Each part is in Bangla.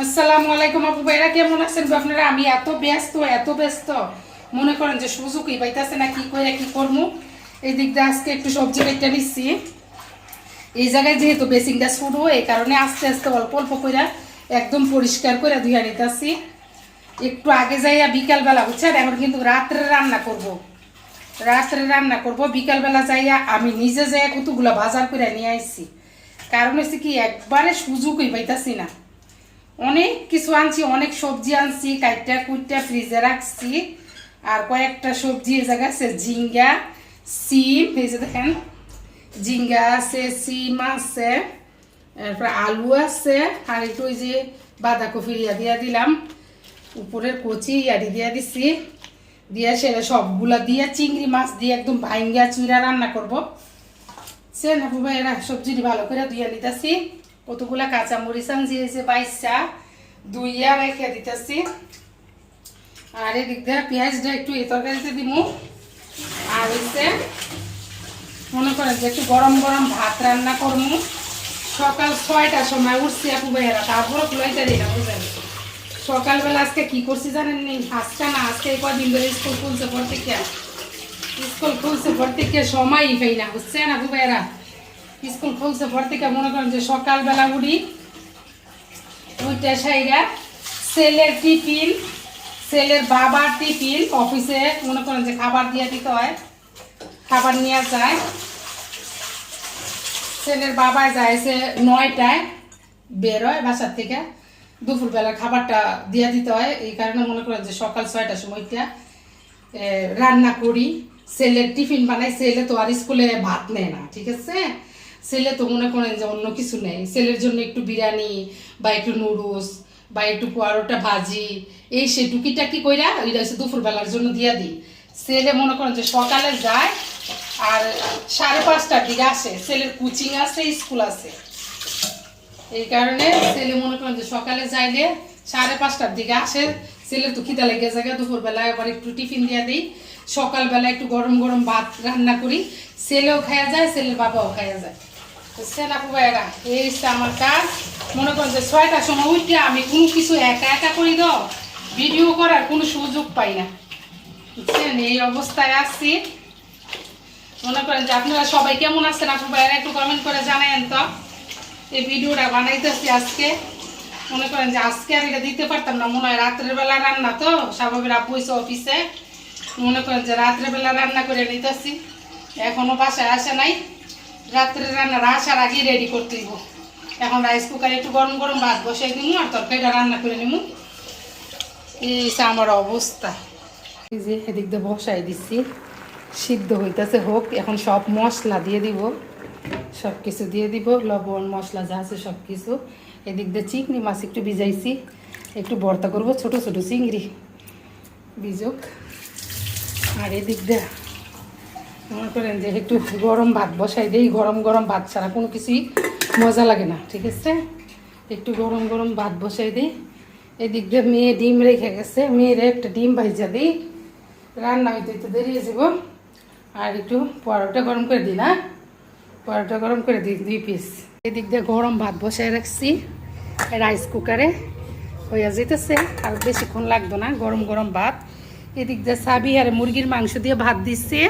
আসসালামু আলাইকুম আপু ভাইরা, কেমন আছেন আপনারা? আমি এত ব্যস্ত মনে করেন যে সুযোগই পাইতাছে না কি করে কি করবো। এই দিক দিয়ে আজকে একটু সবজি কেটে নিচ্ছি। এই জায়গায় যেহেতু বেসিংটা শুরু, এই কারণে আস্তে আস্তে অল্প অল্প করে একদম পরিষ্কার করে ধুয়ে নিতেছি। একটু আগে যাইয়া বিকালবেলা বুঝছেন, এখন কিন্তু রাত্রে রান্না করব। বিকালবেলা যাইয়া আমি নিজে যাইয়া কতগুলো বাজার করে নিয়ে আসছি। কারণ হচ্ছে কি, একবারে সুযোগই পাইতাছি না। অনেক কিছু আনছি, অনেক সবজি আনছি, কাইটা কুইটা ফ্রিজে রাখছি। আর কয়েকটা সবজি এই জায়গা আছে, ঝিঙ্গা, সিম, এই যে দেখেন ঝিঙ্গা আছে, সিম আছে, তারপরে আলু আছে, আর একটু ওই যে বাঁধাকপি দিয়া দিলাম, উপরের কচি ইয়ারি দিয়া দিছি, দিয়া সেটা সবগুলা দিয়ে চিংড়ি মাছ দিয়ে একদম ভাইঙ্গা চুইরা রান্না করবো। সে না এরা সবজিটি ভালো করে ধুয়ে নিতেছি। কতগুলা কাঁচা মরিচ আনছি, এই যে বাইশা ধুইয়া রেখে দিতেছি। আর এদিক দিয়ে পেঁয়াজটা একটু এই তরকারিতে দিব। আর হচ্ছে মনে করেন যে একটু গরম গরম ভাত রান্না করবো। সকাল 6টার সময় উঠছি আপু ভাইয়েরা, তারপরে খুলাইতে দিই না বুঝলেন। সকালবেলা আজকে কি করছি জানেন নি? আজকে কদিন ধরে স্কুল খুলছে পর থেকে সময়ই পাই না বুঝছেন আপু ভাইয়েরা। স্কুল খুলছে পর থেকে মনে করেন যে সকালবেলা উঠি, ওইটা সাইরা ছেলের টিফিন, ছেলের বাবার টিফিন, অফিসে মনে করেন যে খাবার দিয়ে দিতে হয়, খাবার নিয়ে যায়। ছেলের বাবা যায় সে 9টায় বের হয় বাসার থেকে, দুপুরবেলা খাবারটা দিয়ে দিতে হয়। এই কারণে মনে করেন যে সকাল 6টার সময়টা রান্না করি। ছেলের টিফিন বানাই। ছেলে তো আর স্কুলে ভাত নেয় না, ঠিক আছে। ছেলে তো মনে করেন যে অন্য কিছু নেই, ছেলের জন্য একটু বিরিয়ানি বা একটু নুডলস বা একটু পরোটা ভাজি, এই সে টুকিটাকি কইরা ওইটা হচ্ছে দুপুরবেলার জন্য দিয়ে দিই। ছেলে মনে করেন যে সকালে যায় আর 5:30টার দিকে আসে। ছেলের কোচিং আছে, স্কুল আছে, এই কারণে ছেলে মনে করেন যে সকালে যাইলে 5:30টার দিকে আসে। ছেলে তো খিদা লেগে যায়, দুপুরবেলায় আবার একটু টিফিন দিয়ে দিই। সকালবেলা একটু গরম গরম ভাত রান্না করি, ছেলেও খাওয়া যায়, ছেলের বাবাও খাওয়া যায়। বুঝছেন আপু ভাইয়েরা, এই হচ্ছে আমার কাজ। মনে করেন যে 6টার সময় উঠে আমি কোনো কিছু একা একা করি তো ভিডিও করার কোনো সুযোগ পাই না, বুঝছেন। এই অবস্থায় আসছি। মনে করেন যে আপনারা সবাই কেমন আছেন আপু ভাইয়েরা, একটু কমেন্ট করে জানায়েন তো। এই ভিডিওটা বানাইতেছি আজকে। মনে করেন যে আজকে আর এটা দিতে পারতাম না, মনে হয় রাত্রের বেলা রান্না তো, স্বাভাবিক আপু হয়েছে অফিসে। মনে করেন যে রাত্রেবেলা রান্না করে নিতেছি, এখনো বাসায় আসে নাই। রাত্রে রান্নার আসার আগেই রেডি করতে দিব। এখন রাইস কুকারে একটু গরম গরম ভাত বসাই দিব আর তরকারিটা রান্না করে নিব। এই আমার অবস্থা। এই যে এদিক দিয়ে বসাই দিচ্ছি, সিদ্ধ হইতেছে হোক। এখন সব মশলা দিয়ে দিব, সব কিছু দিয়ে দিব, লবণ মশলা যা আছে সব কিছু। এদিক দিয়ে চিংড়ি মাছ একটু ভিজাইছি, একটু ভর্তা করবো, ছোট ছোট চিংড়ি ভিজুক। আর এদিক দিয়ে মনে করেন যে একটু গরম ভাত বসাই দিই। গরম গরম ভাত ছাড়া কোনো কিছুই মজা লাগে না, ঠিক আছে। একটু গরম গরম ভাত বসাই দিই। এদিক দিয়ে মেয়ে ডিম রেখে গেছে, মেয়ের একটা ডিম ভাইজা দিই, রান্না হইতে হইতে দেরি হয়ে যাব। আর একটু পরোটা গরম করে দিই না, পরোটা গরম করে দিই 2 পিস। এদিক দিয়ে গরম ভাত বসাই রাখছি রাইস কুকারে, হইয়া যেতেছে, আর বেশিক্ষণ লাগতো না। গরম গরম ভাত। এদিক দিয়ে সাবি আর মুরগির মাংস দিয়ে ভাত দিচ্ছে।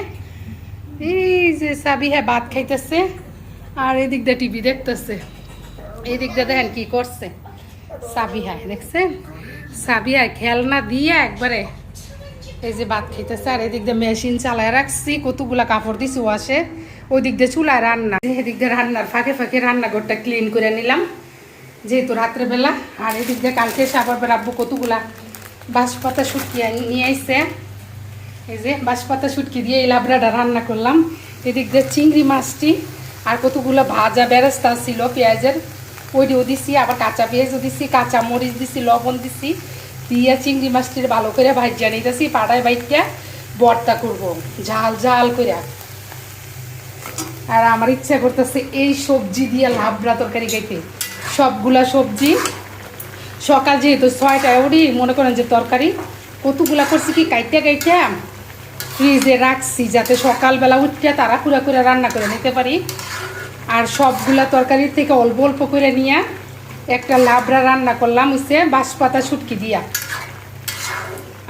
এই যে সাবি হ্যাঁ ভাত খাইতেছে, আর এদিক দিয়ে টিভি দেখতেছে। এদিক দিয়ে দেখেন কি করছে সাবি হ্যাঁ, দেখছেন সাবি হ্যাঁ খেলনা দিয়ে একবারে এই যে ভাত খাইতেছে। আর এদিক দিয়ে মেশিন চালায় রাখছি, কতগুলা কাপড় দিছি ওয়াশে। ওই দিক দিয়ে চুলায় রান্না, এদিক দিয়ে রান্নার ফাঁকে ফাঁকে রান্নাঘরটা ক্লিন করে নিলাম যেহেতু রাত্রেবেলা। আর এদিক দিয়ে কালকে সাবার বেড়াবো কতগুলা বাঁশপাতা শুটকি নিয়ে আসছে। এই যে বাঁশপাতা শুটকি দিয়ে এই লাবড়াটা রান্না করলাম। এদিক দিয়ে চিংড়ি মাছটি আর কতগুলো ভাজা বেরেস্তা ছিল পেঁয়াজের, ওইটিও দিছি, আবার কাঁচা পেঁয়াজও দিছি, কাঁচা মরিচ দিছি, লবণ দিছি, দিয়ে চিংড়ি মাছটির ভালো করে ভাজিয়া নিতেছি। পাড়ায় বাইটটা ভর্তা করবো ঝাল ঝাল করে। আর আমার ইচ্ছা করতেছে এই সবজি দিয়ে লাবড়া তরকারি খাইতে। সবগুলা সবজি সকাল যেহেতু 6টায় উঠি, মনে করেন যে তরকারি কতগুলা করছি কি কাইটা ফ্রিজে রাখছি, যাতে সকালবেলা উঠতে তাড়াহুড়া করে রান্না করে নিতে পারি। আর সবগুলা তরকারির থেকে অল্প অল্প করে নিয়ে একটা লাবড়া রান্না করলাম হচ্ছে বাঁশপাতা শুটকি দিয়া।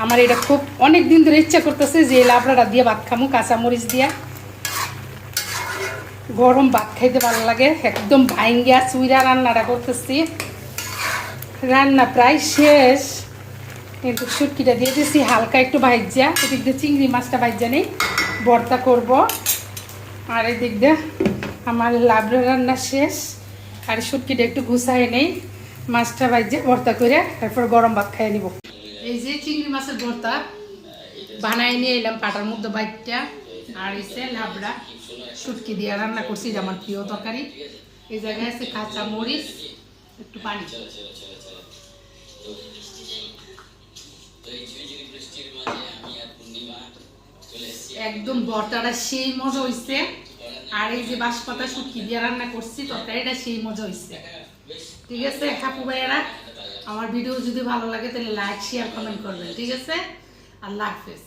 আমার এটা খুব অনেক দিন ধরে ইচ্ছা করতেছে যে লাবড়াটা দিয়ে ভাত খামু, কাঁচামরিচ দিয়া। গরম ভাত খাইতে ভালো লাগে। একদম ভাইঙ্গা চুইরা রান্নাটা করতেছি। রান্না প্রায় শেষ, কিন্তু শুটকিটা দিয়ে দিয়েছি হালকা একটু ভাইজা। এদিক দিয়ে চিংড়ি মাছটা ভাইজা নেই, ভর্তা করব। আর এদিক দিয়ে আমার লাবড়া রান্না শেষ, আর শুটকিটা একটু গুছাই নেই, মাছটা ভাইজা ভর্তা করে তারপর গরম ভাত খাইয়ে নিব। এই যে চিংড়ি মাছের ভর্তা বানাই নিয়ে এলাম পাটার মধ্যে বাইকটা। আর এসে লাবড়া শুটকি দিয়ে রান্না করছি, যে আমার প্রিয় তরকারি। এই জায়গায় আছে কাঁচা মরিচ, একটু পানি। একদম ভর্তাটা সেই মজা হয়েছে। আর এই যে বাঁশপাতা শুটকি দিয়ে রান্না করছি তরকারিটা সেই মজা হয়েছে। ঠিক আছে হাপু ভাইয়েরা, আমার ভিডিও যদি ভালো লাগে তাহলে লাইক শেয়ার কমেন্ট করবেন। ঠিক আছে, আল্লাহ হাফেজ।